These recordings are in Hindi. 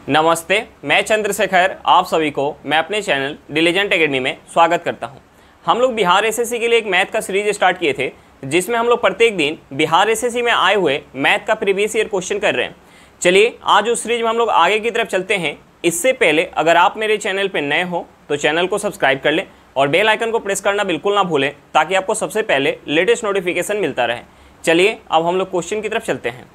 नमस्ते, मैं चंद्रशेखर आप सभी को मैं अपने चैनल डिलीजेंट एकेडमी में स्वागत करता हूं। हम लोग बिहार एसएससी के लिए एक मैथ का सीरीज स्टार्ट किए थे, जिसमें हम लोग प्रत्येक दिन बिहार एसएससी में आए हुए मैथ का प्रीवियस ईयर क्वेश्चन कर रहे हैं। चलिए आज उस सीरीज में हम लोग आगे की तरफ चलते हैं। इससे पहले अगर आप मेरे चैनल पर नए हो तो चैनल को सब्सक्राइब कर लें और बेल आइकन को प्रेस करना बिल्कुल ना भूलें, ताकि आपको सबसे पहले लेटेस्ट नोटिफिकेशन मिलता रहे। चलिए अब हम लोग क्वेश्चन की तरफ चलते हैं।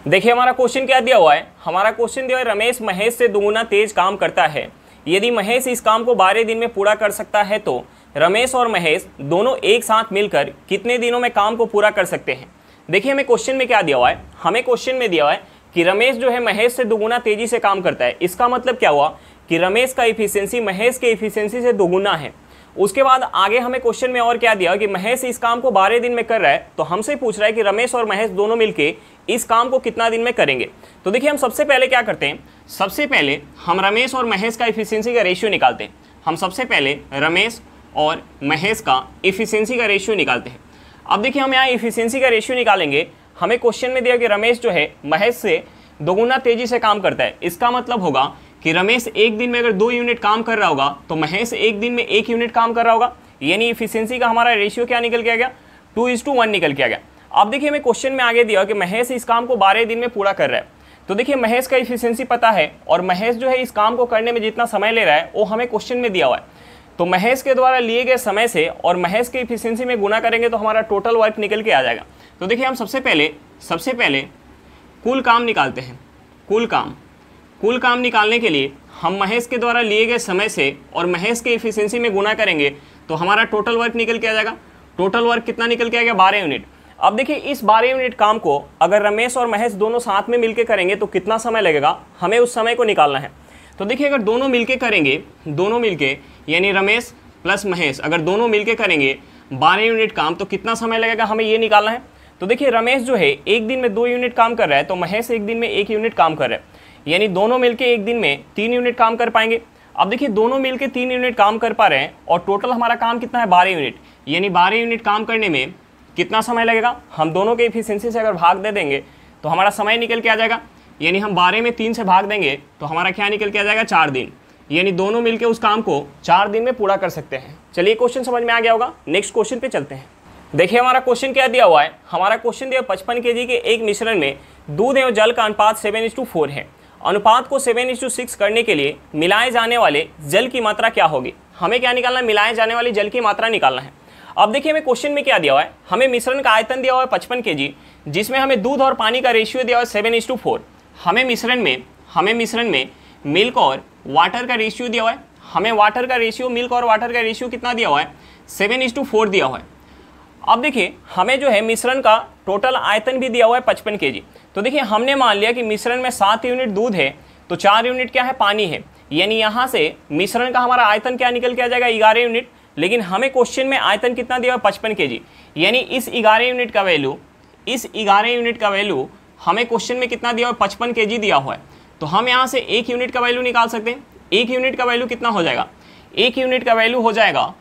देखिए हमारा क्वेश्चन क्या दिया हुआ है। हमारा क्वेश्चन दिया है रमेश महेश से दुगुना तेज काम करता है। यदि महेश इस काम को 12 दिन में पूरा कर सकता है तो रमेश और महेश दोनों एक साथ मिलकर कितने दिनों में काम को पूरा कर सकते हैं। देखिए हमें क्वेश्चन में क्या दिया हुआ है। हमें क्वेश्चन में दिया हुआ है कि रमेश जो है महेश से दुगुना तेजी से काम करता है। इसका मतलब क्या हुआ कि रमेश का इफिशियंसी महेश के इफिशियंसी से दोगुना है। उसके बाद आगे हमें क्वेश्चन में और क्या दिया कि महेश इस काम को 12 दिन में कर रहा है, तो हमसे पूछ रहा है कि रमेश और महेश दोनों मिलके इस काम को कितना दिन में करेंगे। तो देखिए हम सबसे पहले क्या करते हैं, सबसे पहले हम रमेश और महेश का इफिशियंसी का रेशियो निकालते हैं। हम सबसे पहले रमेश और महेश का इफिशियंसी का रेशियो निकालते हैं। अब देखिए हम यहाँ इफिशियंसी का रेशियो निकालेंगे। हमें क्वेश्चन में दिया कि रमेश जो है महेश से दोगुना तेजी से काम करता है। इसका मतलब होगा कि रमेश एक दिन में अगर 2 यूनिट काम कर रहा होगा तो महेश एक दिन में 1 यूनिट काम कर रहा होगा। यानी इफिशियंसी का हमारा रेशियो क्या निकल के आ गया, 2:1 निकल के आ गया। अब देखिए हमें क्वेश्चन में आगे दिया कि महेश इस काम को 12 दिन में पूरा कर रहा है। तो देखिए महेश का इफिशियंसी पता है और महेश जो है इस काम को करने में जितना समय ले रहा है वो हमें क्वेश्चन में दिया हुआ है। तो महेश के द्वारा लिए गए समय से और महेश के इफिशियंसी में गुना करेंगे तो हमारा टोटल वर्क निकल के आ जाएगा। तो देखिए हम सबसे पहले कुल काम निकालते हैं। कुल काम निकालने के लिए हम महेश के द्वारा लिए गए समय से और महेश के इफिशियंसी में गुना करेंगे तो हमारा टोटल वर्क निकल के आ जाएगा। टोटल वर्क कितना निकल के आ गया, 12 यूनिट। अब देखिए इस 12 यूनिट काम को अगर रमेश और महेश दोनों साथ में मिलकर करेंगे तो कितना समय लगेगा, हमें उस समय को निकालना है। तो देखिए अगर दोनों मिलके करेंगे, दोनों मिलके यानी रमेश प्लस महेश अगर दोनों मिलके करेंगे 12 यूनिट काम तो कितना समय लगेगा, हमें ये निकालना है। तो देखिए रमेश जो है एक दिन में 2 यूनिट काम कर रहा है तो महेश एक दिन में 1 यूनिट काम कर रहा है। यानी दोनों मिलके एक दिन में 3 यूनिट काम कर पाएंगे। अब देखिए दोनों मिलके 3 यूनिट काम कर पा रहे हैं और टोटल हमारा काम कितना है, 12 यूनिट। यानी 12 यूनिट काम करने में कितना समय लगेगा, हम दोनों के इफिशियंसी से अगर भाग दे देंगे तो हमारा समय निकल के आ जाएगा। यानी हम 12 में 3 से भाग देंगे तो हमारा क्या निकल के आ जाएगा, 4 दिन। यानी दोनों मिलके उस काम को 4 दिन में पूरा कर सकते हैं। चलिए क्वेश्चन समझ में आ गया होगा। नेक्स्ट क्वेश्चन पे चलते हैं। देखिए हमारा क्वेश्चन क्या दिया हुआ है। हमारा क्वेश्चन दिया 55 kg के एक मिश्रण में दूध एवं जल का अनुपात 7:4 है। अनुपात को 7:6 करने के लिए मिलाए जाने वाले जल की मात्रा क्या होगी। हमें क्या निकालना है, मिलाए जाने वाली जल की मात्रा निकालना है। अब देखिए हमें क्वेश्चन में क्या दिया हुआ है, हमें मिश्रण का आयतन दिया हुआ है 55 kg, जिसमें हमें दूध और पानी का रेशियो दिया हुआ है 7:4। हमें मिश्रण में मिल्क और वाटर का रेशियो दिया हुआ है। हमें वाटर का रेशियो, मिल्क और वाटर का रेशियो कितना दिया हुआ है, 7:4 दिया हुआ है। अब देखिए हमें जो है मिश्रण का टोटल आयतन भी दिया हुआ है 55 kg। तो देखिए हमने मान लिया कि मिश्रण में 7 यूनिट दूध है तो 4 यूनिट क्या है, पानी है। यानी यहाँ से मिश्रण का हमारा आयतन क्या निकल के आ जाएगा, 11 यूनिट। लेकिन हमें क्वेश्चन में आयतन कितना दिया हुआ है, 55 kg। यानी इस 11 यूनिट का वैल्यू हमें क्वेश्चन में कितना दिया हुआ है, 55 kg दिया हुआ है। तो हम यहाँ से 1 यूनिट का वैल्यू निकाल सकते हैं। 1 यूनिट का वैल्यू कितना हो जाएगा, 1 यूनिट का वैल्यू हो जाएगा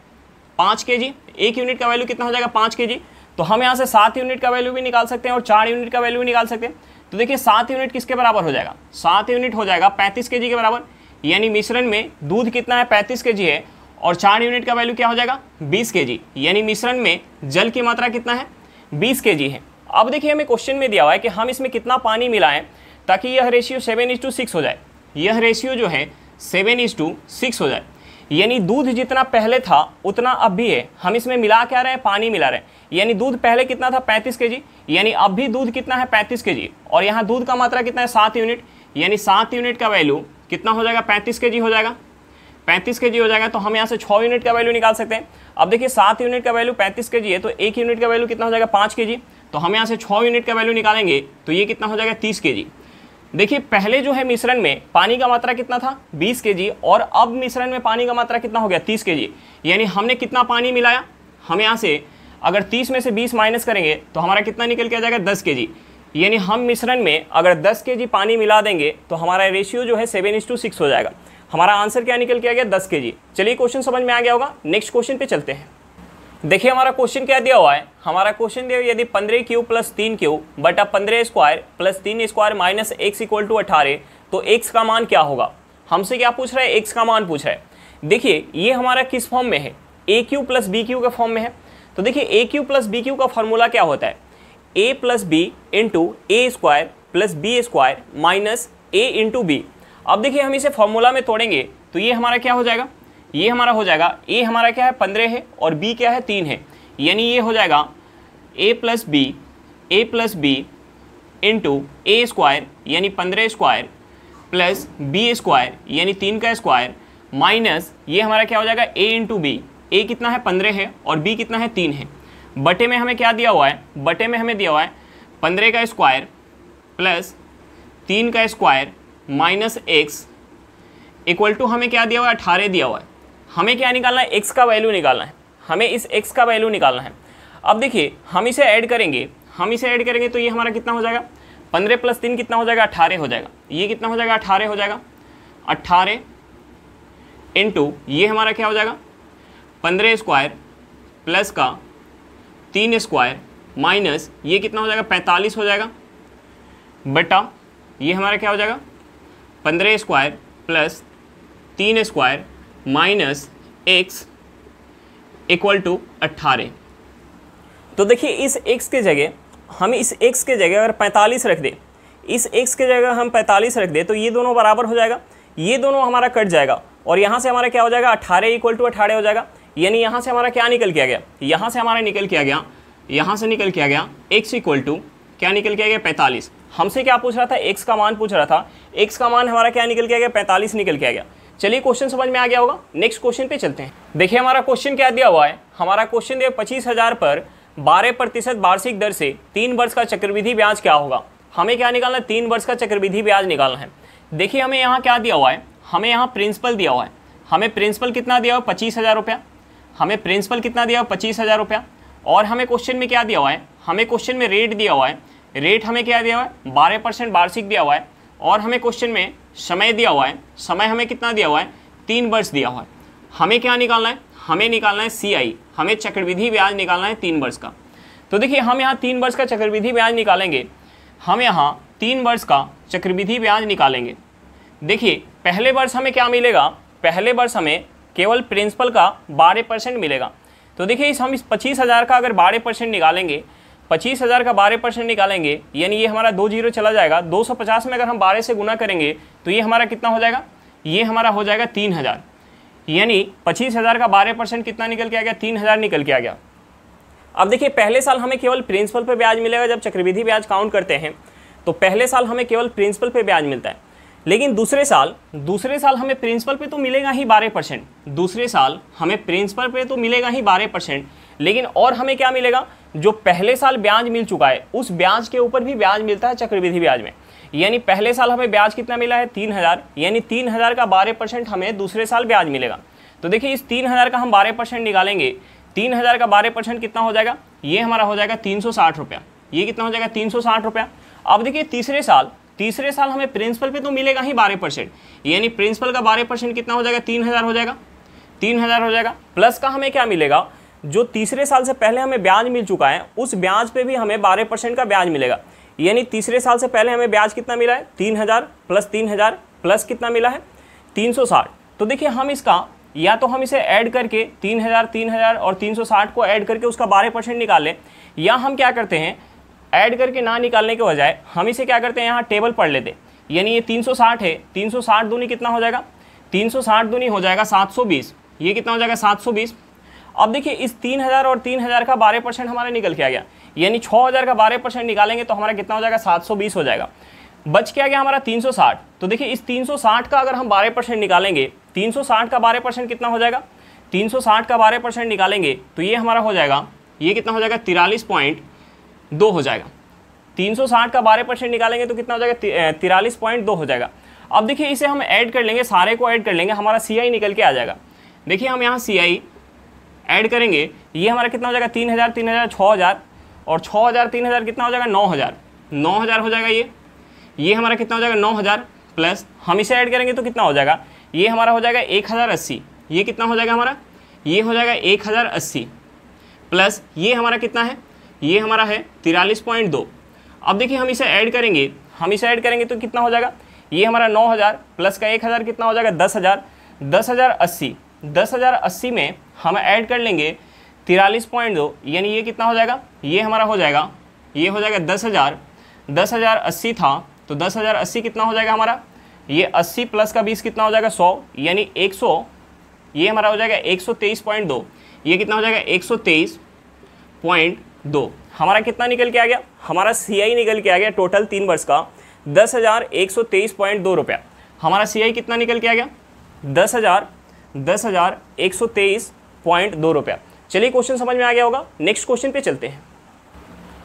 5 kg। 1 यूनिट का वैल्यू कितना हो जाएगा, 5 kg। तो हम यहाँ से 7 यूनिट का वैल्यू भी निकाल सकते हैं और 4 यूनिट का वैल्यू भी निकाल सकते हैं। तो देखिए 7 यूनिट किसके बराबर हो जाएगा, 7 यूनिट हो जाएगा 35 kg के बराबर। यानी मिश्रण में दूध कितना है, 35 kg है और 4 यूनिट का वैल्यू क्या हो जाएगा, 20 kg। यानी मिश्रण में जल की मात्रा कितना है, 20 kg है। अब देखिए हमें क्वेश्चन में दिया हुआ है कि हम इसमें कितना पानी मिलाएं ताकि यह रेशियो 7:6 हो जाए। यह रेशियो जो है 7:6 हो जाए। यानी दूध जितना पहले था उतना अब भी है। हम इसमें मिला क्या रहे हैं, पानी मिला रहे हैं। यानी दूध पहले कितना था, 35 kg। यानी अब भी दूध कितना है, 35 kg। और यहाँ दूध का मात्रा कितना है, 7 यूनिट। यानी 7 यूनिट का वैल्यू कितना हो जाएगा, 35 kg हो जाएगा। 35 kg हो जाएगा तो हम यहाँ से 6 यूनिट का वैल्यू निकाल सकते हैं। अब देखिए 7 यूनिट का वैल्यू 35 kg है तो 1 यूनिट का वैल्यू कितना हो जाएगा, 5 kg। तो हम यहाँ से 6 यूनिट का वैल्यू निकालेंगे तो ये कितना हो जाएगा, 30 kg। देखिए पहले जो है मिश्रण में पानी का मात्रा कितना था, 20 kg। और अब मिश्रण में पानी का मात्रा कितना हो गया, 30 kg। यानी हमने कितना पानी मिलाया, हम यहाँ से अगर 30 में से 20 माइनस करेंगे तो हमारा कितना निकल के आ जाएगा, 10 kg। यानी हम मिश्रण में अगर 10 kg पानी मिला देंगे तो हमारा रेशियो जो है 7:6 हो जाएगा। हमारा आंसर क्या निकल के आ गया, 10 kg। चलिए क्वेश्चन समझ में आ गया होगा। नेक्स्ट क्वेश्चन पे चलते हैं। देखिए हमारा क्वेश्चन क्या दिया हुआ है। हमारा क्वेश्चन दिया यदि 15 क्यूब प्लस 3 क्यूब बटा 15 square plus 3 square minus x equal to 18 तो x का मान क्या होगा। हमसे क्या पूछ रहा है, x का मान पूछ रहा है। देखिए ये हमारा किस फॉर्म में है, a cube plus b cube के फॉर्म में है। तो देखिए a cube plus b cube का फॉर्मूला क्या होता है, a plus b into a square plus b square minus a into b. अब देखिए हम इसे फॉर्मूला में तोड़ेंगे तो ये हमारा क्या हो जाएगा, ये हमारा हो जाएगा a हमारा क्या है 15 है और b क्या है 3 है, यानी ये हो जाएगा a plus b into a square यानी 15 स्क्वायर प्लस बी स्क्वायर यानी 3 का स्क्वायर माइनस ये हमारा क्या हो जाएगा a इंटू बी। ए कितना है 15 है और b कितना है 3 है। बटे में हमें क्या दिया हुआ है, बटे में हमें दिया हुआ है 15 का स्क्वायर प्लस 3 का square minus x equal to हमें क्या दिया हुआ है 18 दिया हुआ है। हमें क्या निकालना है, x का वैल्यू निकालना है, हमें इस x का वैल्यू निकालना है। अब देखिए हम इसे ऐड करेंगे तो ये हमारा कितना हो जाएगा, 15 प्लस 3 कितना हो जाएगा 18 हो जाएगा। ये कितना हो जाएगा 18 हो जाएगा, 18 इंटू ये हमारा क्या हो जाएगा 15 स्क्वायर प्लस का 3 स्क्वायर माइनस ये कितना हो जाएगा 45 हो जाएगा बटा ये हमारा क्या हो जाएगा 15 square plus 3 square minus x equal to 18। तो देखिए इस x के जगह हम इस x के जगह अगर 45 रख दें, इस x के जगह हम 45 रख दें तो ये दोनों बराबर हो जाएगा, ये दोनों हमारा कट जाएगा और यहाँ से हमारा क्या हो जाएगा 18 इक्वल टू 18 हो जाएगा। यानी यहाँ से हमारा क्या निकल के आ गया, यहाँ से हमारा निकल के आ गया, यहाँ से निकल के आ गया x इक्वल टू क्या निकल के आ गया 45। हमसे क्या पूछ रहा था, x का मान पूछ रहा था, x का मान हमारा क्या निकल के आ गया 45 निकल के आ गया। चलिए क्वेश्चन समझ में आ गया होगा, नेक्स्ट क्वेश्चन पे चलते हैं। देखिए हमारा क्वेश्चन क्या दिया हुआ है, हमारा क्वेश्चन दिया 25,000 पर 12% वार्षिक दर से 3 वर्ष का चक्रवृद्धि ब्याज क्या होगा। हमें क्या निकालना है, 3 वर्ष का चक्रवृद्धि ब्याज निकालना है। देखिए हमें यहाँ क्या दिया हुआ है, हमें यहाँ प्रिंसिपल दिया हुआ है, हमें प्रिंसिपल कितना दिया हुआ 25,000 रुपया, हमें प्रिंसिपल कितना दिया हुआ 25,000 रुपया। और हमें क्वेश्चन में क्या दिया हुआ है, हमें क्वेश्चन में रेट दिया हुआ है, रेट हमें क्या दिया हुआ है 12% वार्षिक दिया हुआ है। और हमें क्वेश्चन में समय दिया हुआ है, समय हमें कितना दिया हुआ है 3 वर्ष दिया हुआ है। हमें क्या निकालना है, हमें निकालना है CI, हमें चक्रवृद्धि ब्याज निकालना है 3 वर्ष का। तो देखिए हम यहाँ 3 वर्ष का चक्रवृद्धि ब्याज निकालेंगे, हम यहाँ 3 वर्ष का चक्रवृद्धि ब्याज निकालेंगे। देखिए पहले वर्ष हमें क्या मिलेगा, पहले वर्ष हमें केवल प्रिंसिपल का 12% मिलेगा। तो देखिए हम इस 25,000 का अगर 12% निकालेंगे, 25,000 का 12% निकालेंगे यानी ये हमारा 2 जीरो चला जाएगा, 250 में अगर हम 12 से गुना करेंगे तो ये हमारा कितना हो जाएगा, ये हमारा हो जाएगा 3,000। यानी 25,000 का 12% कितना निकल के आ गया, 3,000 निकल के आ गया। अब देखिए पहले साल हमें केवल प्रिंसिपल पे ब्याज मिलेगा, जब चक्रवृद्धि ब्याज काउंट करते हैं तो पहले साल हमें केवल प्रिंसिपल पे ब्याज मिलता है। लेकिन दूसरे साल हमें प्रिंसिपल पे तो मिलेगा ही 12%, दूसरे साल हमें प्रिंसिपल पे तो मिलेगा ही 12%, लेकिन और हमें क्या मिलेगा, जो पहले साल ब्याज मिल चुका है उस ब्याज के ऊपर भी ब्याज मिलता है चक्रवृद्धि ब्याज में। यानी पहले साल हमें ब्याज कितना मिला है 3,000, यानी 3,000 का 12% हमें दूसरे साल ब्याज मिलेगा। तो देखिए इस 3,000 का हम 12% निकालेंगे, 3,000 का 12% कितना हो जाएगा, ये हमारा हो जाएगा 360 रुपया। ये कितना हो जाएगा 360 रुपया। अब देखिए तीसरे साल हमें प्रिंसिपल पे तो मिलेगा ही 12%, यानी प्रिंसिपल का 12% कितना हो जाएगा 3,000 हो जाएगा, 3,000 हो जाएगा। प्लस का हमें क्या मिलेगा, जो तीसरे साल से पहले हमें ब्याज मिल चुका है उस ब्याज पे भी हमें 12% का ब्याज मिलेगा। यानी तीसरे साल से पहले हमें ब्याज कितना मिला है 3,000 प्लस कितना मिला है 360। तो देखिए हम इसका या तो हम इसे ऐड करके 3,000 और 360 को ऐड करके उसका 12% निकाल लें, या हम क्या करते हैं ऐड करके ना निकालने के बजाय हम इसे क्या करते हैं यहाँ टेबल पढ़ लेते। यानी ये 360 है, 360 दूनी कितना हो जाएगा, 360 दूनी हो जाएगा 720, ये कितना हो जाएगा 720। अब देखिए इस 3,000 और 3,000 का 12% हमारा निकल के आ गया, यानी 6,000 का 12% निकालेंगे तो हमारा कितना हो जाएगा 720 हो जाएगा। बच क्या गया हमारा 360। तो देखिए इस 360 का अगर हम 12% निकालेंगे, 360 का 12% कितना हो जाएगा, 360 का 12% निकालेंगे तो ये हमारा हो जाएगा, ये कितना हो जाएगा 43.2 हो जाएगा। 360 का 12% निकालेंगे तो कितना हो जाएगा 43.2 हो जाएगा। अब देखिए इसे हम ऐड कर लेंगे, सारे को ऐड कर लेंगे, हमारा CI निकल के आ जाएगा। देखिए हम यहाँ CI ऐड करेंगे, ये हमारा कितना हो जाएगा 3,000 6,000 और 6,000 3,000 कितना हो जाएगा 9,000 हो जाएगा। ये हमारा कितना हो जाएगा 9,000 प्लस हम इसे ऐड करेंगे तो कितना हो जाएगा, ये हमारा हो जाएगा 1,080। ये कितना हो जाएगा हमारा, ये हो जाएगा 1,080 प्लस ये हमारा कितना है, ये हमारा है 43.2। अब देखिए हम इसे ऐड करेंगे तो कितना हो जाएगा, ये हमारा 9000 प्लस का 1000 कितना हो जाएगा 10,000, 10,080, 10,080 में हम ऐड कर लेंगे 43.2, यानी ये कितना हो जाएगा, ये हमारा हो जाएगा, ये हो जाएगा 10,000, 10,080 था तो 10,080 कितना हो जाएगा हमारा, ये 80 प्लस का 20 कितना हो जाएगा 100, यानी 100, ये हमारा हो जाएगा 123.2, ये कितना हो जाएगा 123.2। हमारा कितना निकल के आ गया, हमारा CI निकल के आ गया टोटल 3 वर्ष का 10,123.2 रुपया। हमारा CI कितना निकल के आ गया 10,123.2 रुपया। चलिए क्वेश्चन समझ में आ गया होगा, नेक्स्ट क्वेश्चन पे चलते हैं।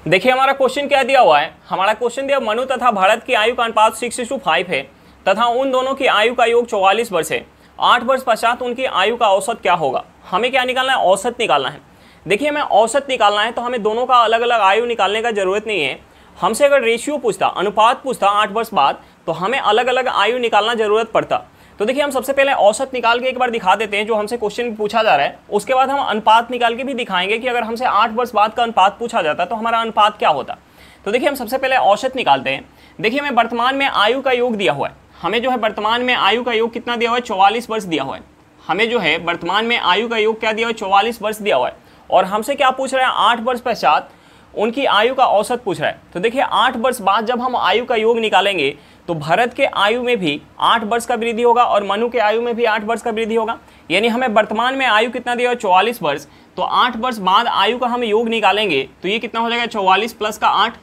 देखिए हमारा क्वेश्चन क्या दिया हुआ है, हमारा क्वेश्चन दिया मनु तथा भारत की आयु का अनुपात 6:5 है तथा उन दोनों की आयु का योग 44 वर्ष है। 8 वर्ष पश्चात उनकी आयु का औसत क्या होगा। हमें क्या निकालना है, औसत निकालना है। देखिए हमें औसत निकालना है तो हमें दोनों का अलग अलग आयु निकालने का जरूरत नहीं है। हमसे अगर रेशियो पूछता, अनुपात पूछता 8 वर्ष बाद, तो हमें अलग अलग आयु निकालना जरूरत पड़ता। तो देखिए हम सबसे पहले औसत निकाल के एक बार दिखा देते हैं जो हमसे क्वेश्चन पूछा जा रहा है। उसके बाद हम अनुपात निकाल के भी दिखाएंगे कि अगर हमसे 8 वर्ष बाद का अनुपात पूछा जाता तो हमारा अनुपात क्या होता। तो देखिए हम सबसे पहले औसत निकालते हैं। देखिए हमें वर्तमान में आयु का योग दिया हुआ है, हमें जो है वर्तमान में आयु का योग कितना दिया हुआ है 44 वर्ष दिया हुआ है। हमें जो है वर्तमान में आयु का योग क्या दिया हुआ है 44 वर्ष दिया हुआ है। और हमसे क्या पूछ रहा है, 8 वर्ष पश्चात उनकी आयु का औसत पूछ रहा है। तो देखिए 8 वर्ष बाद जब हम आयु का योग निकालेंगे तो भरत के आयु में भी 8 वर्ष का वृद्धि होगा और मनु के आयु में भी 8 वर्ष का वृद्धि होगा। यानी हमें वर्तमान में आयु कितना दिया है 44 वर्ष, तो 8 वर्ष बाद आयु का हम योग निकालेंगे तो ये कितना हो जाएगा 44 प्लस का 8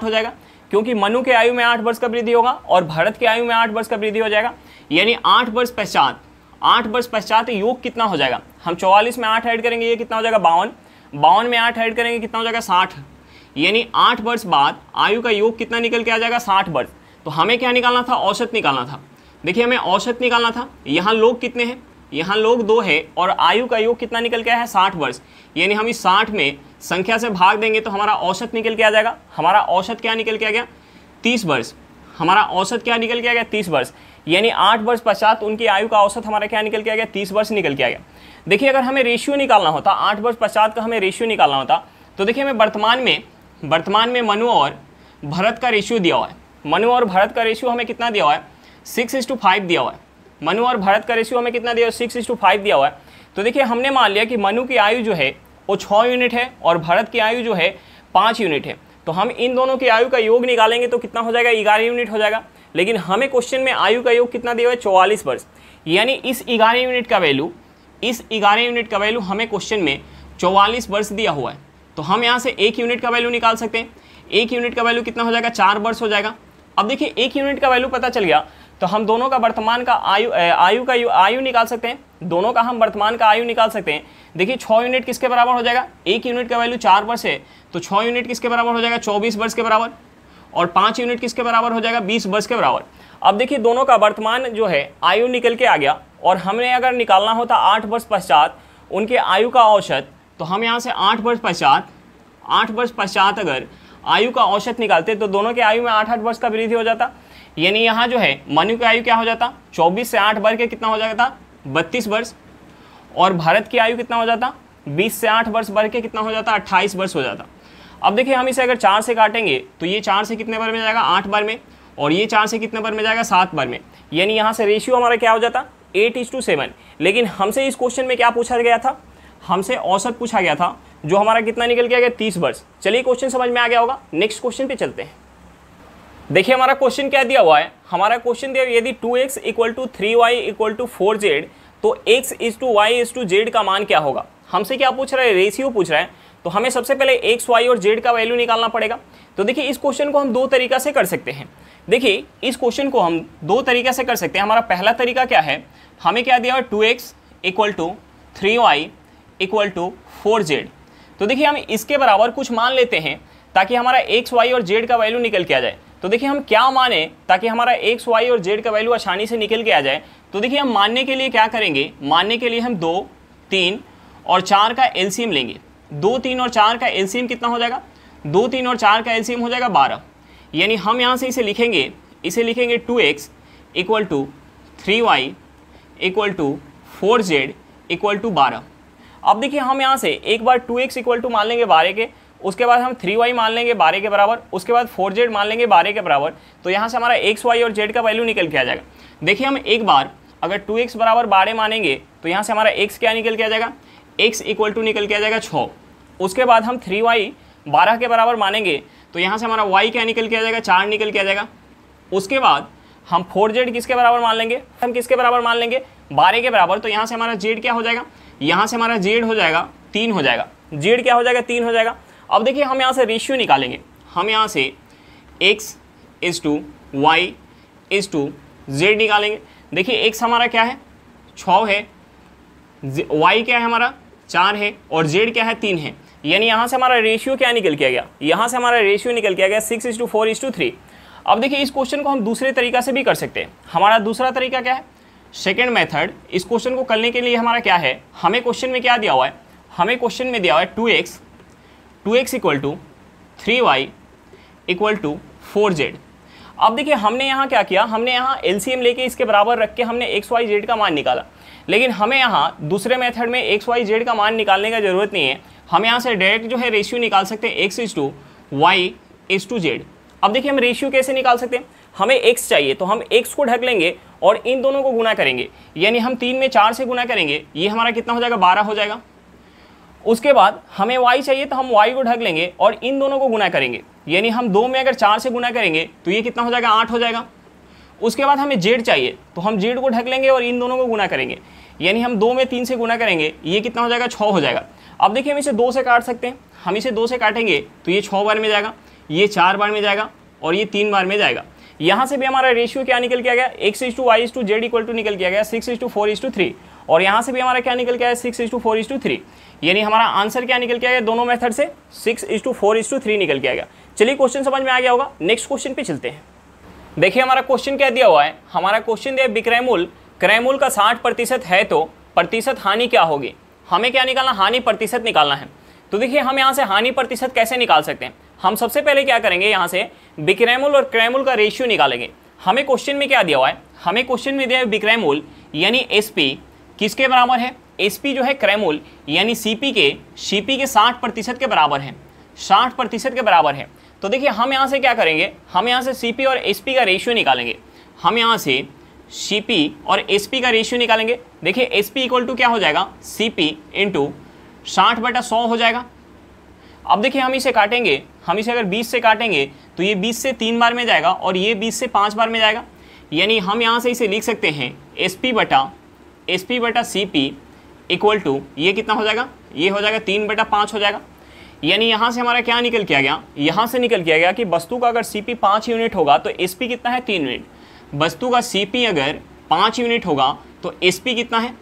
हो जाएगा, क्योंकि मनु के आयु में 8 वर्ष का वृद्धि होगा और भरत के आयु में 8 वर्ष का वृद्धि हो जाएगा। यानी 8 वर्ष पश्चात योग कितना हो जाएगा, हम 44 में 8 ऐड करेंगे, ये कितना हो जाएगा 52, 52 में 8 ऐड करेंगे कितना हो जाएगा 60। यानी 8 वर्ष बाद आयु का योग कितना निकल के आ जाएगा 60 वर्ष। तो हमें क्या निकालना था, औसत निकालना था। देखिए हमें औसत निकालना था। यहाँ लोग कितने हैं, यहाँ लोग 2 है और आयु का योग कितना निकल के आया है 60 वर्ष। यानी हम इस 60 में संख्या से भाग देंगे तो हमारा औसत निकल के आ जाएगा। हमारा औसत क्या निकल के आ गया 30 वर्ष। हमारा औसत क्या निकल के आ गया 30 वर्ष। यानी 8 वर्ष पश्चात उनकी आयु का औसत हमारा क्या निकल के आ गया 30 वर्ष निकल के आ गया। देखिए अगर हमें रेशियो निकालना होता, 8 वर्ष पश्चात का हमें रेशियो निकालना होता, तो देखिए हमें वर्तमान में मनु और भरत का रेशियो दिया हुआ है। मनु और भरत का रेशियो हमें कितना दिया हुआ है 6:5 दिया हुआ है। मनु और भरत का रेशियो हमें कितना दिया हुआ है 6:5 दिया हुआ है। तो देखिए हमने मान लिया कि मनु की आयु जो है वो 6 यूनिट है और भरत की आयु जो है 5 यूनिट है। तो हम इन दोनों की आयु का योग निकालेंगे तो कितना हो जाएगा 11 यूनिट हो जाएगा। लेकिन हमें क्वेश्चन में आयु का योग कितना दिया हुआ है 44 वर्ष। यानी इस 11 यूनिट का वैल्यू हमें क्वेश्चन में 44 वर्ष दिया हुआ है। तो हम यहाँ से 1 यूनिट का वैल्यू निकाल सकते हैं। 1 यूनिट का वैल्यू कितना हो जाएगा 4 वर्ष हो जाएगा। अब देखिए 1 यूनिट का वैल्यू पता चल गया तो हम दोनों का वर्तमान का आयु निकाल सकते हैं। दोनों का हम वर्तमान का आयु निकाल सकते हैं। देखिए 6 यूनिट किसके बराबर हो जाएगा, 1 यूनिट का वैल्यू 4 वर्ष है तो 6 यूनिट किसके बराबर हो जाएगा 24 वर्ष के बराबर, और 5 यूनिट किसके बराबर हो जाएगा 20 वर्ष के बराबर। अब देखिए दोनों का वर्तमान जो है आयु निकल के आ गया और हमने अगर निकालना होता 8 वर्ष पश्चात उनके आयु का औसत, तो हम यहाँ से 8 वर्ष पश्चात अगर आयु का औसत निकालते तो दोनों के आयु में 8 वर्ष का वृद्धि हो जाता। यानी यहाँ जो है मनु की आयु क्या हो जाता 24 से 8 बढ़ के कितना हो जाता 32 वर्ष, और भारत की आयु कितना हो जाता 20 से 8 वर्ष बढ़ के कितना हो जाता 28 वर्ष हो जाता। अब देखिए हम इसे अगर 4 से काटेंगे तो ये 4 से कितने बार में जाएगा 8 बार में, और ये 4 से कितने बार में जाएगा 7 बार में। यानी यहाँ से रेशियो हमारा क्या हो जाता 8:7। लेकिन हमसे इस क्वेश्चन में क्या पूछा गया था, हमसे औसत पूछा गया था जो हमारा कितना निकल के आ गया 30 वर्ष। चलिए क्वेश्चन समझ में आ गया होगा, नेक्स्ट क्वेश्चन पे चलते हैं। देखिए हमारा क्वेश्चन क्या दिया हुआ है, हमारा क्वेश्चन दिया यदि 2x = 3y = 4z तो x:y:z का मान क्या होगा। हमसे क्या पूछ रहा है, रेशियो पूछ रहा है। तो हमें सबसे पहले x, y और z का वैल्यू निकालना पड़ेगा। तो देखिए इस क्वेश्चन को हम 2 तरीका से कर सकते हैं। देखिए इस क्वेश्चन को हम 2 तरीका से कर सकते हैं। हमारा पहला तरीका क्या है, हमें क्या दिया हुआ 2x = 3y = 4z। तो देखिए हम इसके बराबर कुछ मान लेते हैं ताकि हमारा x, y और z का वैल्यू निकल के आ जाए। तो देखिए हम क्या माने ताकि हमारा x, y और z का वैल्यू आसानी से निकल के आ जाए। तो देखिए हम मानने के लिए क्या करेंगे, मानने के लिए हम 2, 3 और 4 का एलसीएम लेंगे। 2, 3 और 4 का एलसीएम कितना हो जाएगा, 2, 3 और 4 का एलसीएम हो जाएगा 12। यानी हम यहाँ से इसे लिखेंगे 2x = 3y = 4z = 12। अब देखिए हम यहाँ से एक बार 2x = मान लेंगे 12 के, उसके बाद हम 3y मान लेंगे 12 के बराबर, उसके बाद 4z मान लेंगे 12 के बराबर। तो यहाँ से हमारा x, y और z का वैल्यू निकल के आ जाएगा। देखिए हम एक बार अगर 2x बराबर 12 मानेंगे तो यहाँ से हमारा x क्या निकल के आ जाएगा, x इक्वल टू निकल के आ जाएगा 6। उसके बाद हम 3y 12 के बराबर मानेंगे तो यहाँ से हमारा y क्या निकल के आ जाएगा, 4 निकल के आ जाएगा। उसके बाद हम 4z किसके बराबर मान लेंगे, हम किसके बराबर मान लेंगे, 12 के बराबर। तो यहाँ से हमारा z क्या हो जाएगा, यहाँ से हमारा z हो जाएगा 3 हो जाएगा, z क्या हो जाएगा 3 हो जाएगा। अब देखिए हम यहाँ से रेशियो निकालेंगे, हम यहाँ से x/y/z निकालेंगे। देखिए x हमारा क्या है 6 है, y क्या है हमारा 4 है और z क्या है 3 है। यानी यहाँ से हमारा रेशियो क्या निकल के आ गया, यहाँ से हमारा रेशियो निकल के आ गया 6:4:3। अब देखिए इस क्वेश्चन को हम दूसरे तरीका से भी कर सकते हैं। हमारा दूसरा तरीका क्या है, सेकेंड मेथड। इस क्वेश्चन को करने के लिए हमारा क्या है, हमें क्वेश्चन में क्या दिया हुआ है, हमें क्वेश्चन में दिया हुआ है 2x equal to 3y equal to 4z। अब देखिए हमने यहाँ क्या किया, हमने यहाँ एलसीएम लेके इसके बराबर रख के हमने x, y, z का मान निकाला। लेकिन हमें यहाँ दूसरे मेथड में x, y, z का मान निकालने का जरूरत नहीं है। हम यहाँ से डायरेक्ट जो है रेशियो निकाल सकते हैं x/y/z। अब देखिए हम रेशियो कैसे निकाल सकते हैं, हमें x चाहिए तो हम x को ढक लेंगे और इन दोनों को गुना करेंगे। यानी हम 3 में 4 से गुना करेंगे, ये हमारा कितना हो जाएगा 12 हो जाएगा। उसके बाद हमें y चाहिए तो हम y को ढक लेंगे और इन दोनों को गुना करेंगे। यानी हम 2 में अगर 4 से गुना करेंगे तो ये कितना हो जाएगा 8 हो जाएगा। उसके बाद हमें z चाहिए तो हम z को ढक लेंगे और इन दोनों को गुना करेंगे। यानी हम 2 में 3 से गुना करेंगे, ये कितना हो जाएगा 6 हो जाएगा। अब देखिए हम इसे 2 से काट सकते हैं, हम इसे 2 से काटेंगे तो ये 6 बार में जाएगा, ये 4 बार में जाएगा और ये 3 बार में जाएगा। यहाँ से भी हमारा रेशियो क्या निकल के आ गया, x/y/z इक्वल टू निकल के आ गया 6:4:3। और यहाँ से भी हमारा क्या निकल के आया 6:4:3। यानी हमारा आंसर क्या निकल के आ गया, दोनों मेथड से 6:4:3 निकल के आ गया। चलिए क्वेश्चन समझ में आ गया होगा, नेक्स्ट क्वेश्चन पे चलते हैं। देखिए हमारा क्वेश्चन क्या दिया हुआ है, हमारा क्वेश्चन दिया विक्रयमूल्य क्रयमूल्य का 60% है तो प्रतिशत हानि क्या होगी। हमें क्या निकालना, हानि प्रतिशत निकालना है। तो देखिए हम यहाँ से हानि प्रतिशत कैसे निकाल सकते हैं, हम सबसे पहले क्या करेंगे, यहाँ से विक्रयमूल्य और क्रयमूल्य का रेशियो निकालेंगे। हमें क्वेश्चन में क्या दिया हुआ है, हमें क्वेश्चन में दिया है विक्रयमूल्य यानी SP किसके बराबर है, SP जो है क्रयमूल्य यानी CP के 60% के बराबर है, 60% के बराबर है। तो देखिए हम यहाँ से क्या करेंगे, हम यहाँ से CP और SP का रेशियो निकालेंगे। हम यहाँ से CP और SP का रेशियो निकालेंगे। देखिए SP इक्वल टू क्या हो जाएगा, CP इंटू 60/100 हो जाएगा। अब देखिए हम इसे काटेंगे, हम इसे अगर 20 से काटेंगे तो ये 20 से 3 बार में जाएगा और ये 20 से 5 बार में जाएगा। यानी हम यहाँ से इसे लिख सकते हैं SP बटा CP इक्वल टू ये कितना हो जाएगा, ये हो जाएगा 3/5 हो जाएगा। यानी यहाँ से हमारा क्या निकल के आ गया, यहाँ से निकल के आ गया कि वस्तु का अगर CP 5 यूनिट होगा तो SP कितना है 3 यूनिट। वस्तु का CP अगर 5 यूनिट होगा तो SP कितना है,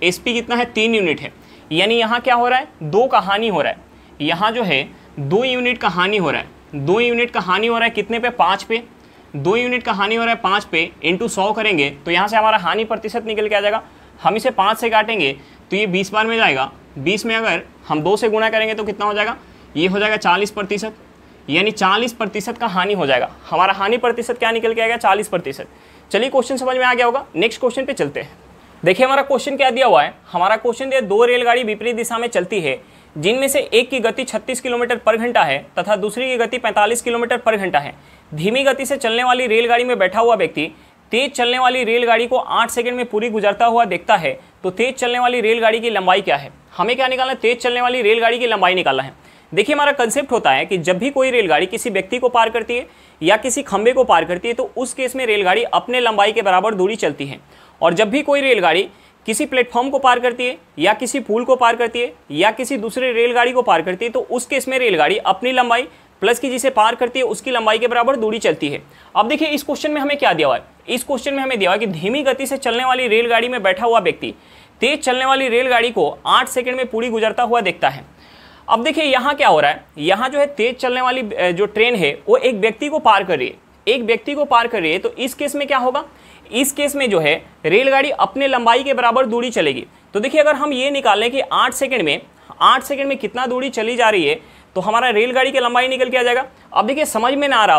SP कितना है 3 यूनिट है। यानी यहाँ क्या हो रहा है, 2 का हानि हो रहा है। यहाँ जो है 2 यूनिट का हानि हो रहा है, 2 यूनिट का हानि हो रहा है कितने पे, 5 पे। 2 यूनिट का हानि हो रहा है 5 पे इंटू 100 करेंगे तो यहाँ से हमारा हानि प्रतिशत निकल के आ जाएगा। हम इसे 5 से काटेंगे तो ये 20 बार में जाएगा, 20 में अगर हम 2 से गुना करेंगे तो कितना हो जाएगा, ये हो जाएगा 40%। यानी 40% का हानि हो जाएगा। हमारा हानि प्रतिशत क्या निकल के आएगा 40%। चलिए क्वेश्चन समझ में आ गया होगा, नेक्स्ट क्वेश्चन पे चलते हैं। देखिए हमारा क्वेश्चन क्या दिया हुआ है, हमारा क्वेश्चन दिया 2 रेलगाड़ी विपरीत दिशा में चलती है जिनमें से एक की गति 36 किलोमीटर पर घंटा है तथा दूसरी की गति 45 किलोमीटर पर घंटा है। धीमी गति से चलने वाली रेलगाड़ी में बैठा हुआ व्यक्ति तेज चलने वाली रेलगाड़ी को 8 सेकंड में पूरी गुजरता हुआ देखता है तो तेज चलने वाली रेलगाड़ी की लंबाई क्या है। हमें क्या निकालना है, तेज चलने वाली रेलगाड़ी की लंबाई निकालना है। देखिए हमारा कंसेप्ट होता है कि जब भी कोई रेलगाड़ी किसी व्यक्ति को पार करती है या किसी खंबे को पार करती है तो उस केस में रेलगाड़ी अपने लंबाई के बराबर दूरी चलती है। और जब भी कोई रेलगाड़ी किसी प्लेटफॉर्म को पार करती है या किसी पुल को पार करती है या किसी दूसरे रेलगाड़ी को पार करती है तो उस केस में रेलगाड़ी अपनी लंबाई प्लस की जिसे पार करती है उसकी लंबाई के बराबर दूरी चलती है। अब देखिए इस क्वेश्चन में हमें क्या दिया हुआ है, इस क्वेश्चन में हमें दिया हुआ है कि धीमी गति से चलने वाली रेलगाड़ी में बैठा हुआ व्यक्ति तेज चलने वाली रेलगाड़ी को 8 सेकंड में पूरी गुजरता हुआ देखता है। अब देखिए यहाँ क्या हो रहा है, यहाँ जो है तेज चलने वाली जो ट्रेन है वो एक व्यक्ति को पार कर रही है, एक व्यक्ति को पार कर रही है। तो इस केस में क्या होगा, इस केस में जो है रेलगाड़ी अपने लंबाई के बराबर दूरी चलेगी। तो देखिए अगर हम ये निकालें कि 8 सेकंड में कितना दूरी चली जा रही है तो हमारा रेलगाड़ी की लंबाई निकल के आ जाएगा। अब देखिए समझ में ना आ रहा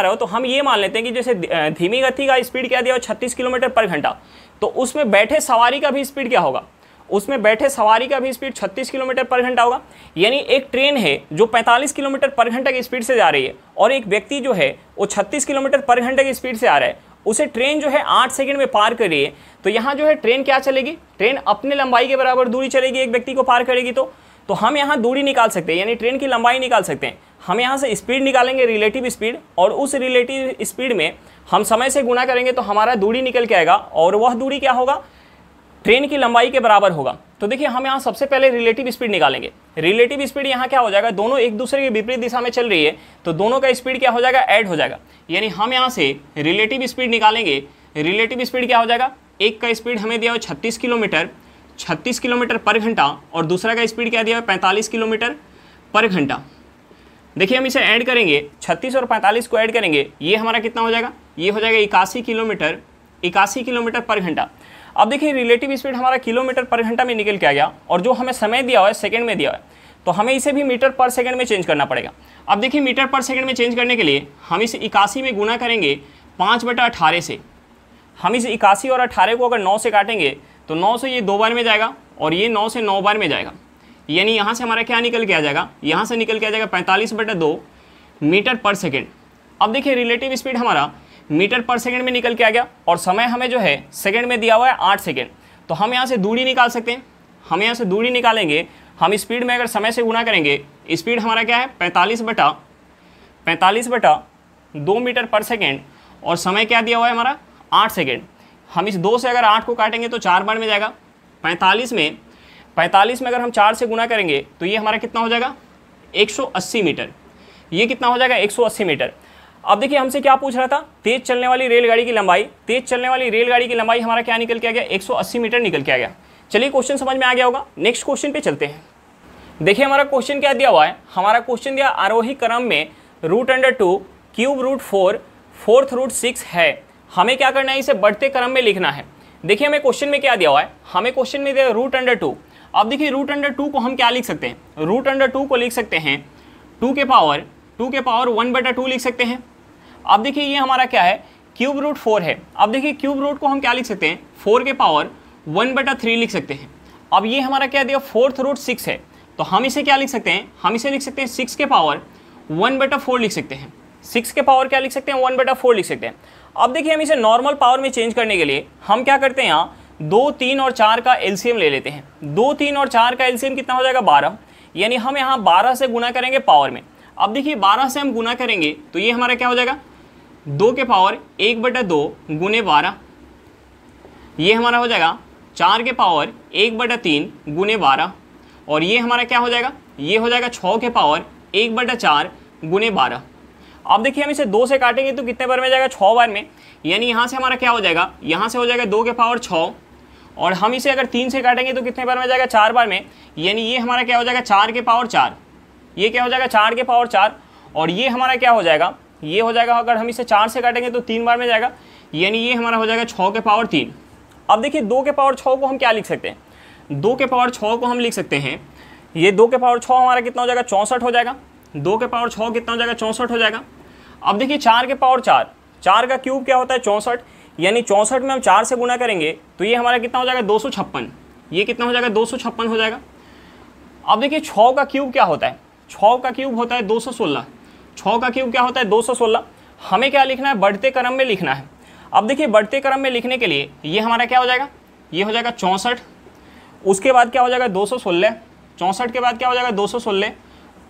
हो तो हम ये मान लेते हैं कि जैसे धीमी गति का स्पीड क्या दिया हो 36 किलोमीटर पर घंटा, तो उसमें बैठे सवारी का भी स्पीड क्या होगा, उसमें बैठे सवारी का भी स्पीड 36 किलोमीटर पर घंटा होगा। यानी एक ट्रेन है जो 45 किलोमीटर पर घंटा की स्पीड से जा रही है और एक व्यक्ति जो है वो 36 किलोमीटर पर घंटे की स्पीड से आ रहा है, उसे ट्रेन जो है 8 सेकंड में पार कर रही है। तो यहाँ जो है ट्रेन क्या चलेगी, ट्रेन अपने लंबाई के बराबर दूरी चलेगी एक व्यक्ति को पार करेगी। तो हम यहाँ दूरी निकाल सकते हैं, यानी ट्रेन की लंबाई निकाल सकते हैं। हम यहाँ से स्पीड निकालेंगे, रिलेटिव स्पीड, और उस रिलेटिव स्पीड में हम समय से गुना करेंगे तो हमारा दूरी निकल के आएगा, और वह दूरी क्या होगा, ट्रेन की लंबाई के बराबर होगा। तो देखिए हम यहाँ सबसे पहले रिलेटिव स्पीड निकालेंगे। रिलेटिव स्पीड यहाँ क्या हो जाएगा, दोनों एक दूसरे के विपरीत दिशा में चल रही है तो दोनों का स्पीड क्या हो जाएगा, ऐड हो जाएगा। यानी हम यहाँ से रिलेटिव स्पीड निकालेंगे। रिलेटिव स्पीड क्या हो जाएगा, एक का स्पीड हमें दिया हुआ 36 किलोमीटर पर घंटा और दूसरा का स्पीड क्या दिया हुआ 45 किलोमीटर पर घंटा। देखिए हम इसे ऐड करेंगे, 36 और 45 को ऐड करेंगे, ये हमारा कितना हो जाएगा, ये हो जाएगा 81 किलोमीटर पर घंटा। अब देखिए रिलेटिव स्पीड हमारा किलोमीटर पर घंटा में निकल के आ गया, और जो हमें समय दिया हुआ है सेकंड में दिया हुआ है, तो हमें इसे भी मीटर पर सेकंड में चेंज करना पड़ेगा। अब देखिए मीटर पर सेकंड में चेंज करने के लिए हम इस 81 में गुना करेंगे 5/18 से। हम इस 81 और 18 को अगर 9 से काटेंगे तो 9 से ये 2 बार में जाएगा और ये 9 से 9 बार में जाएगा। यानी यहाँ से हमारा क्या निकल के आ जाएगा, यहाँ से निकल के आ जाएगा 45/2 मीटर पर सेकेंड। अब देखिए रिलेटिव स्पीड हमारा मीटर पर सेकंड में निकल के आ गया और समय हमें जो है सेकंड में दिया हुआ है 8 सेकंड। तो हम यहाँ से दूरी निकाल सकते हैं। हम यहाँ से दूरी निकालेंगे, हम स्पीड में अगर समय से गुना करेंगे, स्पीड हमारा क्या है 45/2 मीटर पर सेकेंड और समय क्या दिया हुआ है हमारा 8 सेकेंड। हम इस 2 से अगर 8 को काटेंगे तो 4 बार में जाएगा। 45 में अगर हम 4 से गुना करेंगे तो ये हमारा कितना हो जाएगा 180 मीटर। ये कितना हो जाएगा 180 मीटर। अब देखिए हमसे क्या पूछ रहा था, तेज चलने वाली रेलगाड़ी की लंबाई। तेज चलने वाली रेलगाड़ी की लंबाई हमारा क्या निकल के आ गया, 180 मीटर निकल के आ गया। चलिए क्वेश्चन समझ में आ गया होगा। नेक्स्ट क्वेश्चन पे चलते हैं। देखिए हमारा क्वेश्चन क्या दिया हुआ है, हमारा क्वेश्चन दिया आरोही क्रम में √2 क्यूब √4 फोर्थ √6 है। हमें क्या करना है, इसे बढ़ते क्रम में लिखना है। देखिए हमें क्वेश्चन में क्या दिया हुआ है, हमें क्वेश्चन में दिया √2। अब देखिए √2 को हम क्या लिख सकते हैं, √2 को लिख सकते हैं 2 के पावर 1/2 लिख सकते हैं। अब देखिए ये हमारा क्या है, क्यूब √4 है। अब देखिए क्यूब रूट को हम क्या लिख सकते हैं, 4 के पावर 1/3 लिख सकते हैं। अब ये हमारा क्या दिया, फोर्थ √6 है, तो हम इसे क्या लिख सकते हैं, हम इसे लिख सकते हैं 6 के पावर 1/4 लिख सकते हैं। 6 के पावर क्या लिख सकते हैं, 1/4 लिख सकते हैं। अब देखिए हम इसे नॉर्मल पावर में चेंज करने के लिए हम क्या करते हैं, यहाँ 2, 3 और 4 का एलसीएम ले लेते हैं। 2, 3 और 4 का एलसीएम कितना हो जाएगा 12, यानी हम यहाँ 12 से गुना करेंगे पावर में। अब देखिए 12 से हम गुना करेंगे तो ये हमारा क्या हो जाएगा 2 के पावर 1/2 गुने 12, ये हमारा हो जाएगा 4 के पावर 1/3 गुने 12, और ये हमारा क्या हो जाएगा, ये हो जाएगा 6 के पावर 1/4 गुने 12। अब देखिए हम इसे 2 से काटेंगे तो कितने बार में जाएगा, 6 बार में। यानी यहाँ से हमारा क्या हो जाएगा, यहाँ से हो जाएगा 2 के पावर 6, और हम इसे अगर 3 से काटेंगे तो कितने बार में जाएगा, 4 बार में। यानी ये हमारा क्या हो जाएगा 4 के पावर 4, ये क्या हो जाएगा 4 के पावर 4, और ये हमारा क्या हो जाएगा, ये हो जाएगा अगर हम इसे 4 से काटेंगे तो 3 बार में जाएगा, यानी ये हमारा हो जाएगा 6 के पावर 3। अब देखिए 2 के पावर 6 को हम क्या लिख सकते हैं, 2 के पावर 6 को हम लिख सकते हैं, ये 2 के पावर 6 हमारा कितना हो जाएगा 64 हो जाएगा। 2 के पावर 6 कितना हो जाएगा 64 हो जाएगा। अब देखिए 4 के पावर 4 का क्यूब क्या होता है 64, यानी 64 में हम 4 से गुना करेंगे तो ये हमारा कितना हो जाएगा 256, ये कितना हो जाएगा 256 हो जाएगा। अब देखिए 6 का क्यूब क्या होता है, 6 का क्यूब होता है 216, 6 का क्यूब क्या होता है 216। हमें क्या लिखना है, बढ़ते क्रम में लिखना है। अब देखिए बढ़ते क्रम में लिखने के लिए ये हमारा क्या हो जाएगा, ये हो जाएगा 64, उसके बाद क्या हो जाएगा 216, 64 के बाद क्या हो जाएगा 216,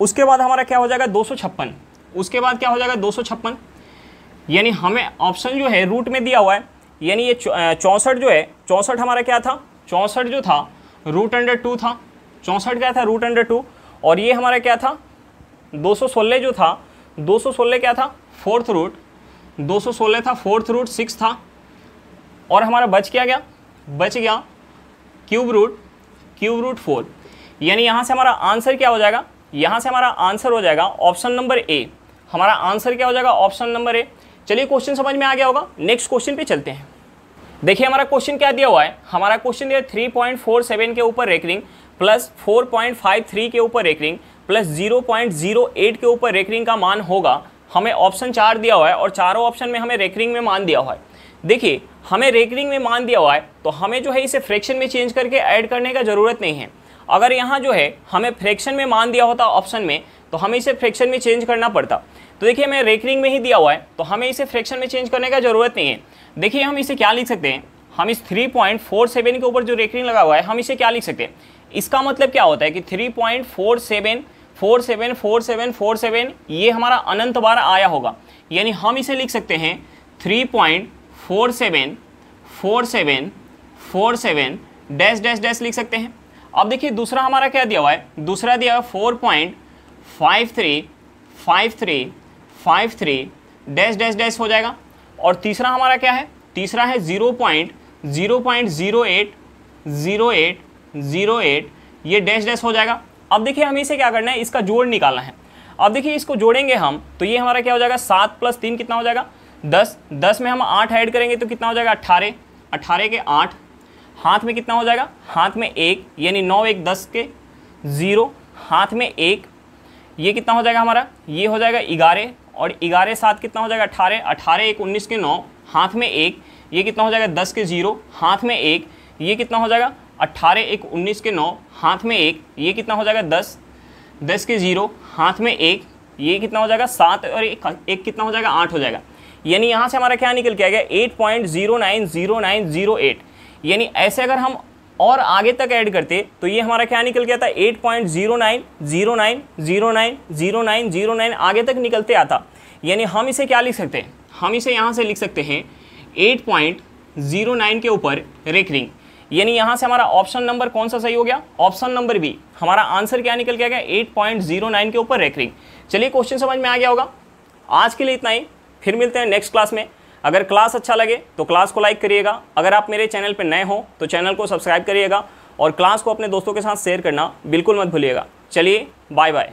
उसके बाद हमारा क्या हो जाएगा 256, उसके बाद क्या हो जाएगा 256। यानी हमें ऑप्शन जो है रूट में दिया हुआ है, यानी ये 64 जो है, 64 हमारा क्या था, 64 जो था √2 था, 64 क्या था √2, और ये हमारा क्या था 216 जो था, 216 क्या था फोर्थ रूट, 216 था फोर्थ √6 था, और हमारा बच क्या गया, बच गया क्यूब रूट 4। यानी यहाँ से हमारा आंसर क्या हो जाएगा, यहाँ से हमारा आंसर हो जाएगा ऑप्शन नंबर ए। हमारा आंसर क्या हो जाएगा, ऑप्शन नंबर ए। चलिए क्वेश्चन समझ में आ गया होगा। नेक्स्ट क्वेश्चन पे चलते हैं। देखिए हमारा क्वेश्चन क्या दिया हुआ है, हमारा क्वेश्चन दिया 3.47 के ऊपर रेकरिंग प्लस 4.53 के ऊपर रेकरिंग प्लस 0.08 के ऊपर रेकरिंग का मान होगा। हमें ऑप्शन 4 दिया हुआ है और चारों ऑप्शन में हमें रेकरिंग में मान दिया हुआ है। देखिए हमें रेकरिंग में मान दिया हुआ है तो हमें जो है इसे फ्रैक्शन में चेंज करके ऐड करने का ज़रूरत नहीं है। अगर यहाँ जो है हमें फ्रैक्शन में मान दिया होता ऑप्शन में तो हमें इसे फ्रैक्शन में चेंज करना पड़ता। तो देखिए हमें रेकरिंग में ही दिया हुआ है तो हमें इसे फ्रैक्शन में चेंज करने का ज़रूरत नहीं है। देखिए हम इसे क्या लिख सकते हैं, हम इस 3.47 के ऊपर जो रेकरिंग लगा हुआ है हम इसे क्या लिख सकते हैं, इसका मतलब क्या होता है कि 3.47 ये हमारा अनंत बार आया होगा, यानी हम इसे लिख सकते हैं 3.47 डैश डैश डैश लिख सकते हैं। अब देखिए दूसरा हमारा क्या दिया हुआ है, दूसरा दिया हुआ 4.53 डैश डैश डैश हो जाएगा। और तीसरा हमारा क्या है, तीसरा है 0.08 ये डैश डैश हो जाएगा। अब देखिए हमें इसे क्या करना है, इसका जोड़ निकालना है। अब देखिए इसको जोड़ेंगे हम तो ये हमारा क्या हो जाएगा, 7 + 3 कितना हो जाएगा 10, 10 में हम 8 ऐड करेंगे तो कितना हो जाएगा 18, 18 के 8, हाथ में कितना हो जाएगा, हाथ में 1, यानी 9 1 10 के 0, हाथ में 1, ये कितना हो जाएगा हमारा, ये हो जाएगा 11, और 11 7 कितना हो जाएगा 18, 18 1 19 के 9, हाथ में 1, ये कितना हो जाएगा 10 के 0, हाथ में 1, ये कितना हो जाएगा 18 1 19 के 9, हाथ में 1, ये कितना हो जाएगा 10, 10 के 0, हाथ में 1, ये कितना हो जाएगा 7, और एक कितना हो जाएगा 8 हो जाएगा। यानी यहाँ से हमारा क्या निकल के आ गया 8.090908। यानी ऐसे अगर हम और आगे तक ऐड करते तो ये हमारा क्या निकल गया था 8.0909090909 आगे तक निकलते आता। यानी हम इसे क्या लिख सकते हैं, हम इसे यहाँ से लिख सकते हैं 8.09 के ऊपर रेकरिंग। यानी यहाँ से हमारा ऑप्शन नंबर कौन सा सही हो गया, ऑप्शन नंबर बी। हमारा आंसर क्या निकल के आ गया 8.09 के ऊपर रेकरिंग। चलिए क्वेश्चन समझ में आ गया होगा। आज के लिए इतना ही, फिर मिलते हैं नेक्स्ट क्लास में। अगर क्लास अच्छा लगे तो क्लास को लाइक करिएगा, अगर आप मेरे चैनल पर नए हो तो चैनल को सब्सक्राइब करिएगा, और क्लास को अपने दोस्तों के साथ शेयर करना बिल्कुल मत भूलिएगा। चलिए बाय बाय।